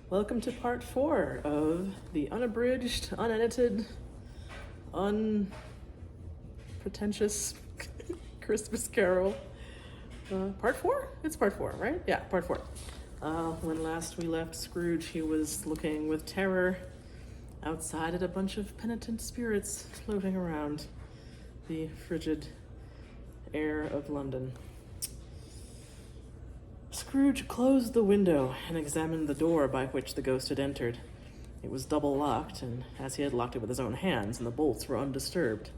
Welcome to part 4 of the unabridged, unedited, unpretentious Christmas Carol. Part 4? It's part 4, right? Yeah, part 4. When last we left Scrooge, he was looking with terror outside at a bunch of penitent spirits floating around the frigid air of London. Scrooge closed the window and examined the door by which the ghost had entered. It was double-locked, and as he had locked it with his own hands, and the bolts were undisturbed.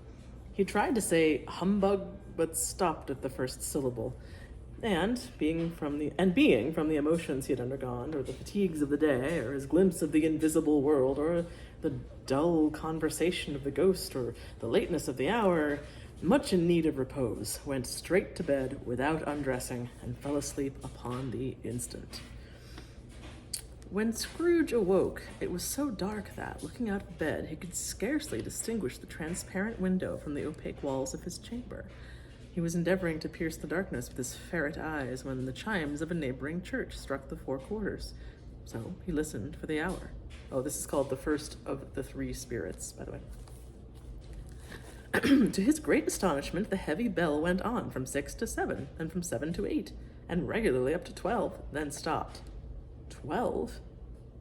He tried to say humbug, but stopped at the first syllable. And being from the emotions he had undergone, or the fatigues of the day, or his glimpse of the invisible world, or the dull conversation of the ghost, or the lateness of the hour, much in need of repose, went straight to bed without undressing, and fell asleep upon the instant. When Scrooge awoke, it was so dark that, looking out of bed, he could scarcely distinguish the transparent window from the opaque walls of his chamber. He was endeavoring to pierce the darkness with his ferret eyes when the chimes of a neighboring church struck the 4 quarters. So he listened for the hour. Oh, this is called the first of the 3 spirits, by the way. To his great astonishment, the heavy bell went on from 6 to 7, and from 7 to 8, and regularly up to 12, then stopped. 12?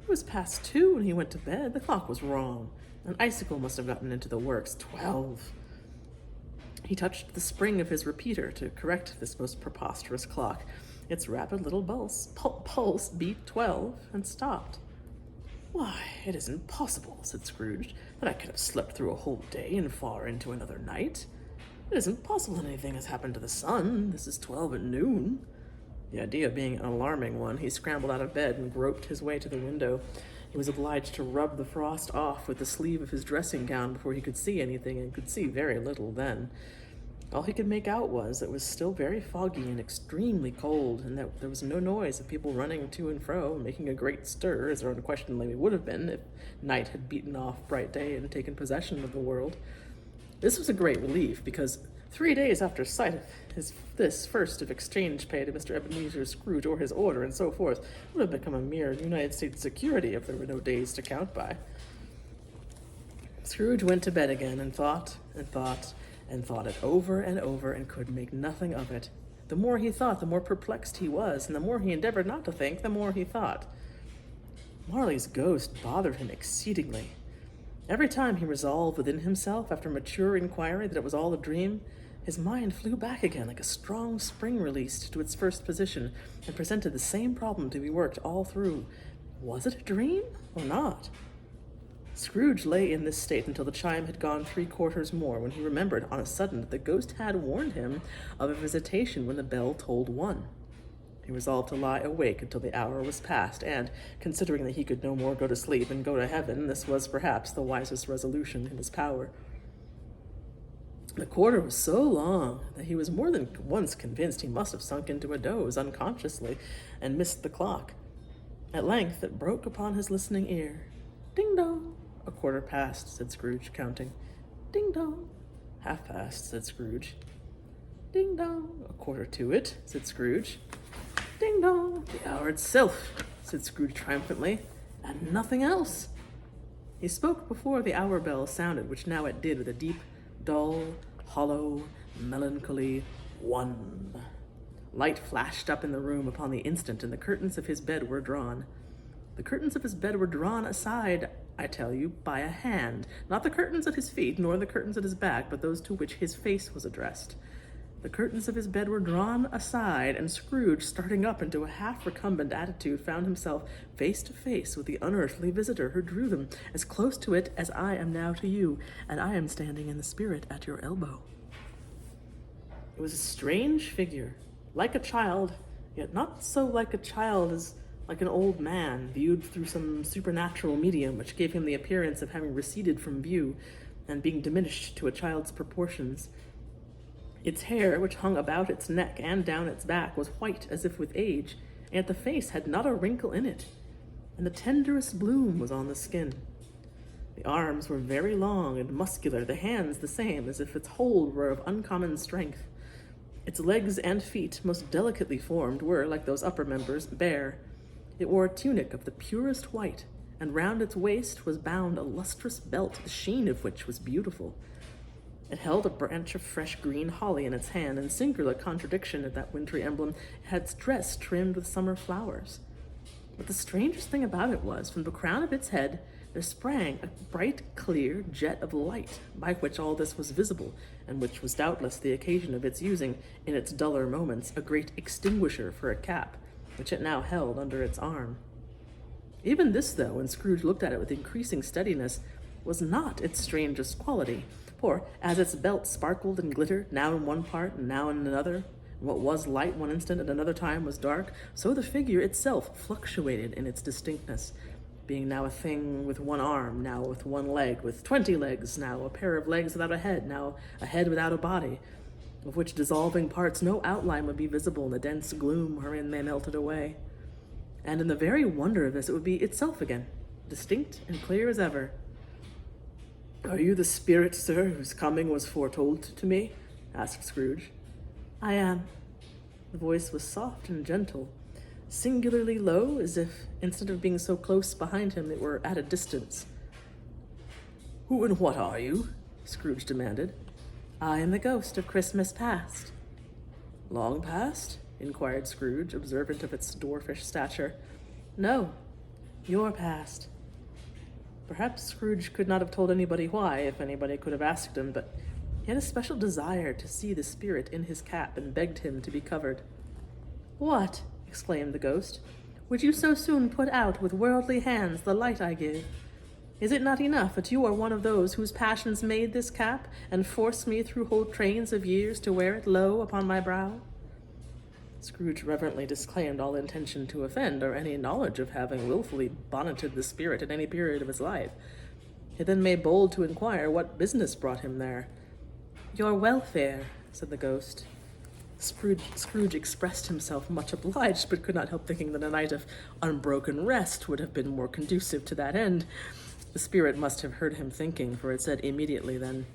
It was past 2 when he went to bed. The clock was wrong. An icicle must have gotten into the works. 12. He touched the spring of his repeater to correct this most preposterous clock. Its rapid little pulse beat 12 and stopped. "Why, it isn't possible," said Scrooge, "that I could have slept through a whole day and far into another night. It isn't possible that anything has happened to the sun. This is 12 at noon." The idea being an alarming one, he scrambled out of bed and groped his way to the window. He was obliged to rub the frost off with the sleeve of his dressing gown before he could see anything, and could see very little then. All he could make out was that it was still very foggy and extremely cold, and that there was no noise of people running to and fro, making a great stir, as there unquestionably would have been if night had beaten off bright day and taken possession of the world. This was a great relief, because 3 days after sight of this first of exchange pay to Mr. Ebenezer Scrooge, or his order, and so forth, would have become a mere United States security if there were no days to count by. Scrooge went to bed again and thought it over and over, and could make nothing of it. The more he thought, the more perplexed he was, and the more he endeavored not to think, the more he thought. Marley's ghost bothered him exceedingly. Every time he resolved within himself, after mature inquiry, that it was all a dream, his mind flew back again like a strong spring released to its first position, and presented the same problem to be worked all through. Was it a dream or not? Scrooge lay in this state until the chime had gone 3 quarters more, when he remembered on a sudden that the ghost had warned him of a visitation when the bell tolled 1. He resolved to lie awake until the hour was past, and, considering that he could no more go to sleep and go to heaven, this was perhaps the wisest resolution in his power. The quarter was so long that he was more than once convinced he must have sunk into a doze unconsciously and missed the clock. At length it broke upon his listening ear. "Ding-dong!" "A quarter past," said Scrooge, counting. "Ding-dong!" "Half-past," said Scrooge. "Ding-dong!" "A quarter to it," said Scrooge. "Ding-dong!" "The hour itself," said Scrooge triumphantly, "and nothing else." He spoke before the hour bell sounded, which now it did with a deep, dull, hollow, melancholy 1. Light flashed up in the room upon the instant, and the curtains of his bed were drawn. The curtains of his bed were drawn aside, I tell you, by a hand, not the curtains at his feet, nor the curtains at his back, but those to which his face was addressed. The curtains of his bed were drawn aside, and Scrooge, starting up into a half-recumbent attitude, found himself face to face with the unearthly visitor who drew them, as close to it as I am now to you, and I am standing in the spirit at your elbow. It was a strange figure, like a child, yet not so like a child as like an old man, viewed through some supernatural medium which gave him the appearance of having receded from view, and being diminished to a child's proportions. Its hair, which hung about its neck and down its back, was white as if with age, and yet the face had not a wrinkle in it, and the tenderest bloom was on the skin. The arms were very long and muscular, the hands the same, as if its hold were of uncommon strength. Its legs and feet, most delicately formed, were, like those upper members, bare. It wore a tunic of the purest white, and round its waist was bound a lustrous belt, the sheen of which was beautiful. It held a branch of fresh green holly in its hand, in singular contradiction of that wintry emblem, it had its dress trimmed with summer flowers. But the strangest thing about it was, from the crown of its head, there sprang a bright, clear jet of light, by which all this was visible, and which was doubtless the occasion of its using, in its duller moments, a great extinguisher for a cap, which it now held under its arm. Even this, though, when Scrooge looked at it with increasing steadiness, was not its strangest quality, for, as its belt sparkled and glittered, now in one part and now in another, and what was light one instant at another time was dark, so the figure itself fluctuated in its distinctness, being now a thing with one arm, now with one leg, with 20 legs, now a pair of legs without a head, now a head without a body, of which dissolving parts no outline would be visible in the dense gloom wherein they melted away. And in the very wonder of this, it would be itself again, distinct and clear as ever. "Are you the spirit, sir, whose coming was foretold to me?" asked Scrooge. "I am." The voice was soft and gentle, singularly low, as if, instead of being so close behind him, it were at a distance. "Who and what are you?" Scrooge demanded. "I am the ghost of Christmas past." "Long past?" inquired Scrooge, observant of its dwarfish stature. "No, your past." Perhaps Scrooge could not have told anybody why, if anybody could have asked him, but he had a special desire to see the spirit in his cap, and begged him to be covered. "What?" exclaimed the ghost. "Would you so soon put out with worldly hands the light I give? Is it not enough that you are one of those whose passions made this cap, and forced me through whole trains of years to wear it low upon my brow?" Scrooge reverently disclaimed all intention to offend, or any knowledge of having wilfully bonneted the spirit at any period of his life. He then made bold to inquire what business brought him there. "Your welfare," said the ghost. Scrooge expressed himself much obliged, but could not help thinking that a night of unbroken rest would have been more conducive to that end. The spirit must have heard him thinking, for it said immediately then,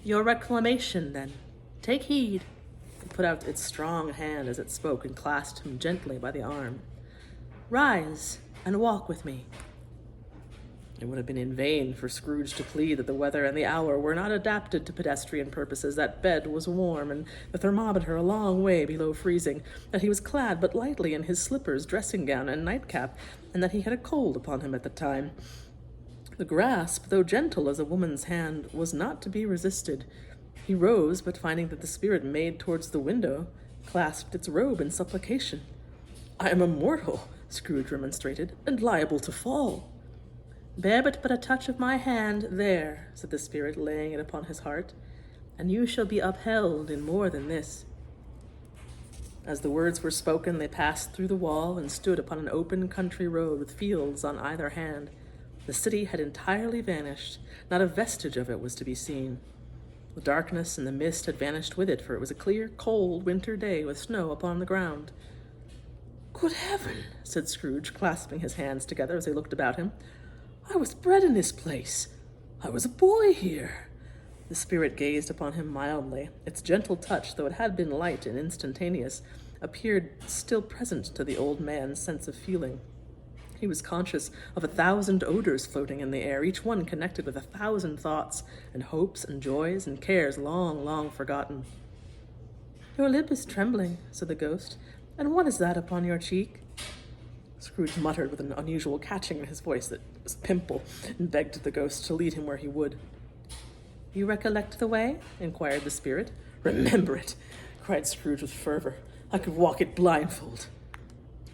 "Your reclamation, then. Take heed." It put out its strong hand as it spoke, and clasped him gently by the arm. "Rise, and walk with me." It would have been in vain for Scrooge to plead that the weather and the hour were not adapted to pedestrian purposes, that bed was warm, and the thermometer a long way below freezing, that he was clad but lightly in his slippers, dressing-gown, and nightcap, and that he had a cold upon him at the time. The grasp, though gentle as a woman's hand, was not to be resisted. He rose, but finding that the spirit made towards the window, clasped its robe in supplication. "I am immortal," Scrooge remonstrated, "and liable to fall." "Bear but a touch of my hand there," said the spirit, laying it upon his heart, "and you shall be upheld in more than this." As the words were spoken, they passed through the wall and stood upon an open country road with fields on either hand. The city had entirely vanished. Not a vestige of it was to be seen. The darkness and the mist had vanished with it, for it was a clear, cold winter day with snow upon the ground. "Good heaven!" said Scrooge, clasping his hands together as he looked about him. "I was bred in this place. I was a boy here." The spirit gazed upon him mildly. Its gentle touch, though it had been light and instantaneous, appeared still present to the old man's sense of feeling. He was conscious of 1,000 odors floating in the air, each one connected with 1,000 thoughts and hopes and joys and cares long, long forgotten. "Your lip is trembling," said the ghost. "And what is that upon your cheek?" Scrooge muttered with an unusual catching in his voice that it was Pimple, and begged the ghost to lead him where he would. "You recollect the way?" inquired the spirit. "Remember it!" cried Scrooge with fervor. "I could walk it blindfold."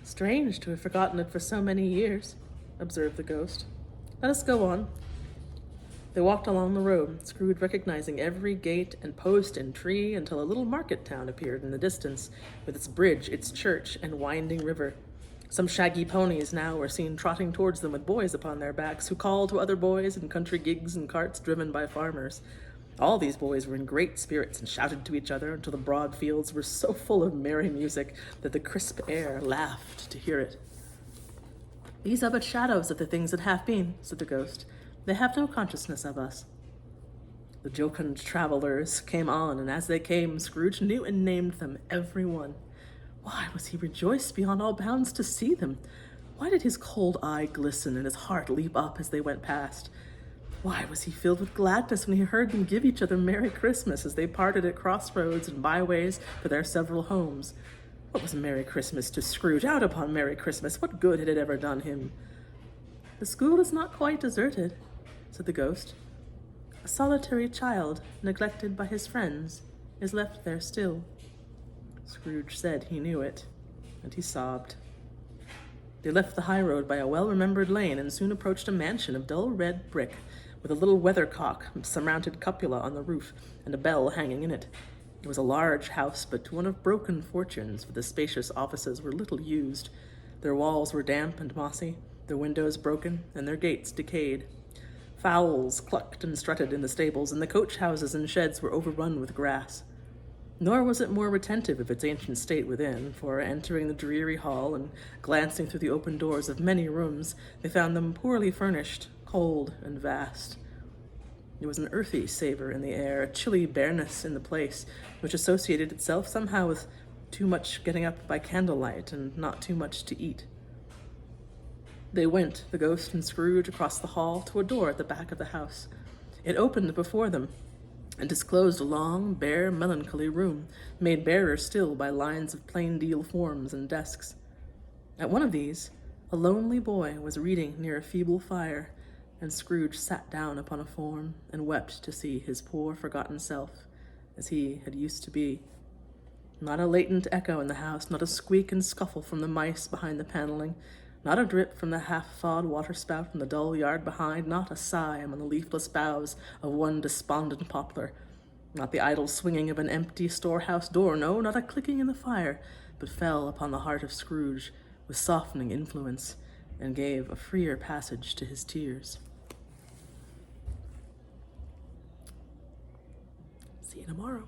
"Strange to have forgotten it for so many years," observed the ghost. "Let us go on." They walked along the road, Scrooge recognizing every gate and post and tree, until a little market town appeared in the distance, with its bridge, its church, and winding river. Some shaggy ponies now were seen trotting towards them with boys upon their backs, who called to other boys in country gigs and carts driven by farmers. All these boys were in great spirits and shouted to each other until the broad fields were so full of merry music that the crisp air laughed to hear it. "These are but shadows of the things that have been," said the ghost. "They have no consciousness of us." The jocund travelers came on, and as they came, Scrooge knew and named them, every one. Why was he rejoiced beyond all bounds to see them? Why did his cold eye glisten and his heart leap up as they went past? Why was he filled with gladness when he heard them give each other Merry Christmas as they parted at crossroads and byways for their several homes? What was Merry Christmas to Scrooge? Out upon Merry Christmas! What good had it ever done him? "The school is not quite deserted," said the ghost. "A solitary child, neglected by his friends, is left there still." Scrooge said he knew it, and he sobbed. They left the high road by a well-remembered lane and soon approached a mansion of dull red brick, with a little weathercock surmounted cupola on the roof and a bell hanging in it. It was a large house, but one of broken fortunes, for the spacious offices were little used. Their walls were damp and mossy, their windows broken, and their gates decayed. Fowls clucked and strutted in the stables, and the coach-houses and sheds were overrun with grass. Nor was it more retentive of its ancient state within, for, entering the dreary hall and glancing through the open doors of many rooms, they found them poorly furnished, cold and vast. There was an earthy savour in the air, a chilly bareness in the place, which associated itself somehow with too much getting up by candlelight and not too much to eat. They went, the ghost and Scrooge, across the hall to a door at the back of the house. It opened before them and disclosed a long, bare, melancholy room, made barer still by lines of plain deal forms and desks. At one of these, a lonely boy was reading near a feeble fire, and Scrooge sat down upon a form and wept to see his poor forgotten self, as he had used to be. Not a latent echo in the house, not a squeak and scuffle from the mice behind the paneling, not a drip from the half-thawed waterspout in the dull yard behind, not a sigh among the leafless boughs of one despondent poplar, not the idle swinging of an empty storehouse door, no, not a clicking in the fire, but fell upon the heart of Scrooge with softening influence, and gave a freer passage to his tears. See you tomorrow.